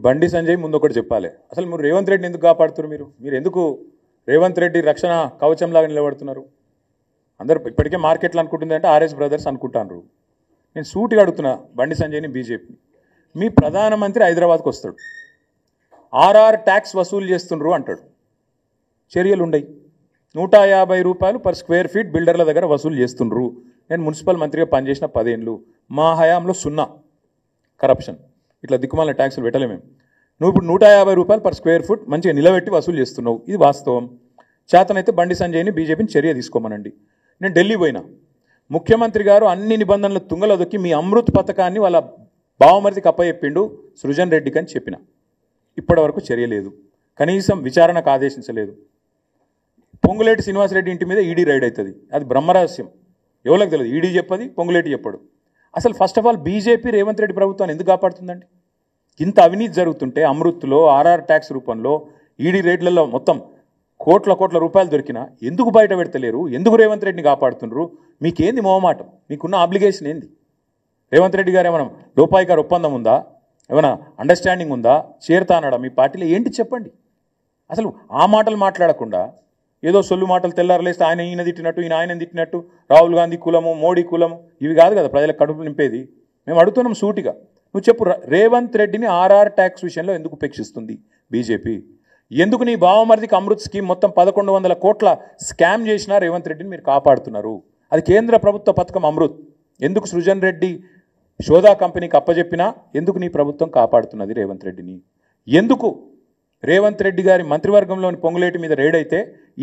బండి సంజయ్ ముందు ఒకటి చెప్పాలి. అసలు మీరు రేవంత్ రెడ్డిని ఎందుకు కాపాడుతున్నారు? మీరు ఎందుకు రేవంత్ రెడ్డి రక్షణ కవచంలాగా నిలబడుతున్నారు? అందరూ ఇప్పటికే మార్కెట్లు అనుకుంటుందంటే ఆర్ఎస్ బ్రదర్స్ అనుకుంటారు. నేను సూటిగా అడుగుతున్నా బండి సంజయ్ని, బీజేపీని. మీ ప్రధానమంత్రి హైదరాబాద్కు వస్తాడు, ఆర్ఆర్ ట్యాక్స్ వసూలు చేస్తుండ్రు అంటాడు. చర్యలు ఉండయి. 150 రూపాయలు పర్ స్క్వేర్ ఫీట్ బిల్డర్ల దగ్గర వసూలు చేస్తుండ్రు. నేను మున్సిపల్ మంత్రిగా పనిచేసిన 10 ఏళ్ళు, మా హయాంలో 0 కరప్షన్. ఇట్లా దిక్కుమాల ట్యాక్సులు పెట్టలే మేము. నువ్వు ఇప్పుడు 150 రూపాయలు పర్ స్క్వేర్ ఫుట్ మంచిగా నిలబెట్టి వసూలు చేస్తున్నావు. ఇది వాస్తవం. చేతనైతే బండి సంజయ్ని, బీజేపీని చర్య తీసుకోమనండి. నేను ఢిల్లీ పోయినా, ముఖ్యమంత్రి గారు అన్ని నిబంధనలు తుంగలో దొక్కి మీ అమృత్ పథకాన్ని వాళ్ళ బావమరిదికి అప్పచెప్పిండు సృజన్ రెడ్డికి అని చెప్పిన. ఇప్పటి వరకు చర్య లేదు, కనీసం విచారణకు ఆదేశించలేదు. పొంగులేటి శ్రీనివాసరెడ్డి ఇంటి మీద ఈడీ రైడ్ అవుతుంది, అది బ్రహ్మరహస్యం, ఎవరికి తెలియదు. ఈడీ చెప్పది, పొంగులేటి చెప్పడు. అసలు first of all BJP Revanth Reddy ప్రభుత్వాన్ని ఎందుకు కాపాడుతుందండి? ఇంత అవినీతి జరుగుతుంటే అమృత్లో, ఆర్ఆర్ ట్యాక్స్ రూపంలో, ఈడీ రేట్లలో మొత్తం కోట్ల రూపాయలు దొరికినా ఎందుకు బయట పెడతలేరు? ఎందుకు రేవంత్ రెడ్డిని కాపాడుతున్నారు? మీకేంది మొహమాటం? మీకున్న ఆబ్లిగేషన్ ఏంది? రేవంత్ రెడ్డి గారు ఏమైనా రూపాయి గారు ఒప్పందం ఉందా? ఏమైనా అండర్స్టాండింగ్ ఉందా? చేరుతా అన్నాడా మీ పార్టీలో? ఏంటి చెప్పండి. అసలు ఆ మాటలు మాట్లాడకుండా ఏదో సొల్లు మాటలు తెల్లారలేస్తే ఆయన ఈయన తిట్టినట్టు, ఈయన ఆయన తిట్టినట్టు, రాహుల్ గాంధీ కులము, మోడీ కులము, ఇవి కాదు కదా ప్రజలకు కడుపు నింపేది. మేము అడుగుతున్నాం సూటిగా, నువ్వు చెప్పు. రేవంత్ రెడ్డిని ఆర్ఆర్ ట్యాక్స్ విషయంలో ఎందుకు ఉపేక్షిస్తుంది బీజేపీ? ఎందుకు నీ బావమరిదికి అమృత్ స్కీమ్ మొత్తం 1100 కోట్ల స్కామ్ చేసినా రేవంత్ రెడ్డిని మీరు కాపాడుతున్నారు? అది కేంద్ర ప్రభుత్వ పథకం అమృత్. ఎందుకు సృజన్ రెడ్డి షోదా కంపెనీకి అప్పజెప్పినా ఎందుకు నీ ప్రభుత్వం కాపాడుతున్నది రేవంత్ రెడ్డిని? ఎందుకు రేవంత్ రెడ్డి గారి మంత్రివర్గంలోని పొంగులేటి మీద రేడ్ అయితే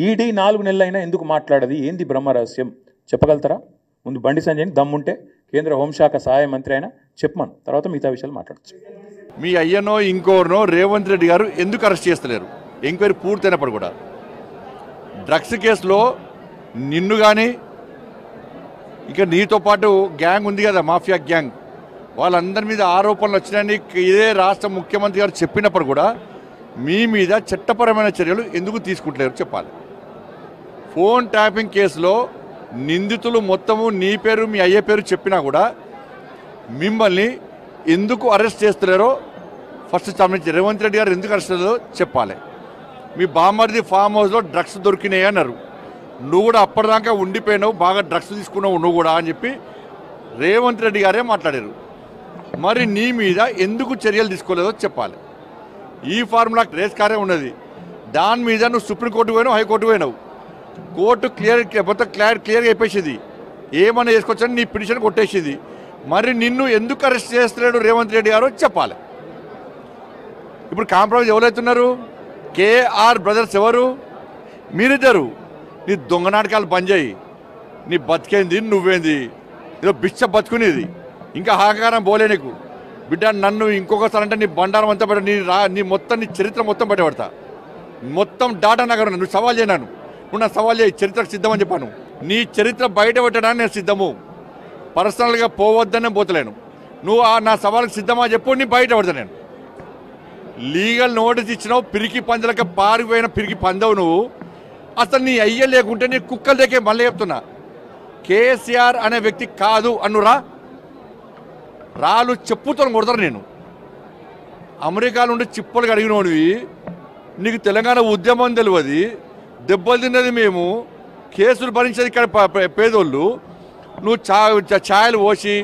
ఈడీ 4 నెలలైనా ఎందుకు మాట్లాడది? ఏంది బ్రహ్మరహస్యం చెప్పగలుగుతారా? ముందు బండి సంజయ్ని దమ్ముంటే కేంద్ర హోంశాఖ సహాయ మంత్రి అయినా చెప్పమను, తర్వాత మిగతా విషయాలు మాట్లాడచ్చు. మీ అయ్యనో ఇంకోరినో రేవంత్ రెడ్డి గారు ఎందుకు అరెస్ట్ చేస్తలేరు? ఎంక్వైరీ పూర్తయినప్పుడు కూడా డ్రగ్స్ కేసులో నిన్ను కానీ ఇక నీతో పాటు గ్యాంగ్ ఉంది కదా, మాఫియా గ్యాంగ్, వాళ్ళందరి మీద ఆరోపణలు వచ్చినాయని ఇదే రాష్ట్ర ముఖ్యమంత్రి గారు చెప్పినప్పుడు కూడా మీ మీద చట్టపరమైన చర్యలు ఎందుకు తీసుకుంటలేరు చెప్పాలి. ఫోన్ ట్యాపింగ్ కేసులో నిందితులు మొత్తము నీ పేరు, మీ అయ్యే పేరు చెప్పినా కూడా మిమ్మల్ని ఎందుకు అరెస్ట్ చేస్తలేరో ఫస్ట్ సంబంధించి రేవంత్ రెడ్డి గారు ఎందుకు అరెస్ట్ చేస్తారో చెప్పాలి. మీ బామ్మర్ది ఫామ్ హౌస్లో డ్రగ్స్ దొరికినాయి అన్నారు, నువ్వు కూడా అప్పటిదాకా ఉండిపోయినావు, బాగా డ్రగ్స్ తీసుకున్నావు నువ్వు కూడా అని చెప్పి రేవంత్ రెడ్డి గారే మాట్లాడారు. మరి నీ మీద ఎందుకు చర్యలు తీసుకోలేదో చెప్పాలి. ఈ ఫార్ములా రేస్ కార్యం ఉన్నది, దాని మీద నువ్వు సుప్రీంకోర్టు పోయినావు, హైకోర్టు పోయినావు, కోర్టు మొత్తం క్లియర్గా అయిపోయింది, ఏమన్నా చేసుకోవచ్చని నీ పిటిషన్ కొట్టేసింది. మరి నిన్ను ఎందుకు అరెస్ట్ చేస్తలేడు రేవంత్ రెడ్డి గారు చెప్పాలి. ఇప్పుడు కాంప్రమైజ్ ఎవరైతున్నారు? కేఆర్ బ్రదర్స్ ఎవరు? మీరిద్దరు. నీ దొంగ నాటకాలు బంద్ చేయి. నీ బతికేంది, నువ్వేంది, ఏదో బిచ్చ బతుకునేది, ఇంకా హాకారం పోలే నీకు బిడ్డ. నన్ను ఇంకొకసారి అంటే నీ బండారం అంతా బయట, నీ మొత్తం నీ చరిత్ర మొత్తం బయటపడతా, మొత్తం డాటా నగర్. నువ్వు సవాల్ చేయనాను, నువ్వు నా సవాల్ చేయి, చరిత్రకు సిద్ధమని చెప్పాను. నీ చరిత్ర బయట పెట్టడానికి నేను సిద్ధము, పర్సనల్గా పోవద్దనే పోతలేను. నువ్వు నా సవాళ్ళకి సిద్ధమా చెప్పు, నీ బయట పడతా. నేను లీగల్ నోటీస్ ఇచ్చినావు, పిరికి పందులకి పారిపోయిన పిరికి పందవు నువ్వు. అసలు నీ అయ్య లేకుంటే నీ కుక్కల దగ్గర మళ్ళీ చెప్తున్నా, కేసీఆర్ అనే వ్యక్తి కాదు అన్నురా, రాళ్ళు చెప్పుతో కొడతారు. నేను అమెరికా నుండి చిప్పలు అడిగినోడివి, నీకు తెలంగాణ ఉద్యమం తెలియదు, దెబ్బలు తిన్నది మేము, కేసులు భరించేది ఇక్కడ పేదోళ్ళు. నువ్వు ఛాయలు పోసి,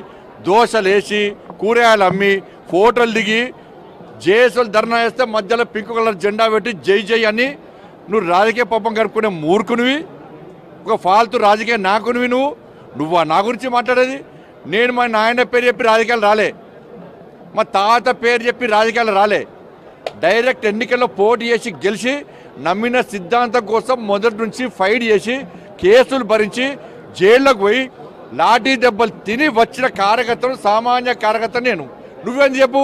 దోశలు వేసి, కూరగాయలు అమ్మి, ఫోటోలు దిగి, జేఎస్ఎల్ ధర్నా వేస్తే మధ్యలో పింక్ కలర్ జెండా పెట్టి జై జై అని నువ్వు రాజకీయ పాపం గడుపుకునే మూర్ఖునివి, ఒక ఫాల్తు రాజకీయ నాకునివి. నువ్వు నా గురించి మాట్లాడేది? నేను మా నాయన పేరు చెప్పి రాజకీయాలు రాలే, మా తాత పేరు చెప్పి రాజకీయాలు రాలే. డైరెక్ట్ ఎన్నికల్లో పోటీ చేసి గెలిచి నమ్మిన సిద్ధాంతం కోసం మొదటి నుంచి ఫైట్ చేసి కేసులు భరించి జైల్లోకి పోయి లాఠీ దెబ్బలు తిని వచ్చిన కార్యకర్తను, సామాన్య కార్యకర్త నేను. నువ్వేం చెప్పు?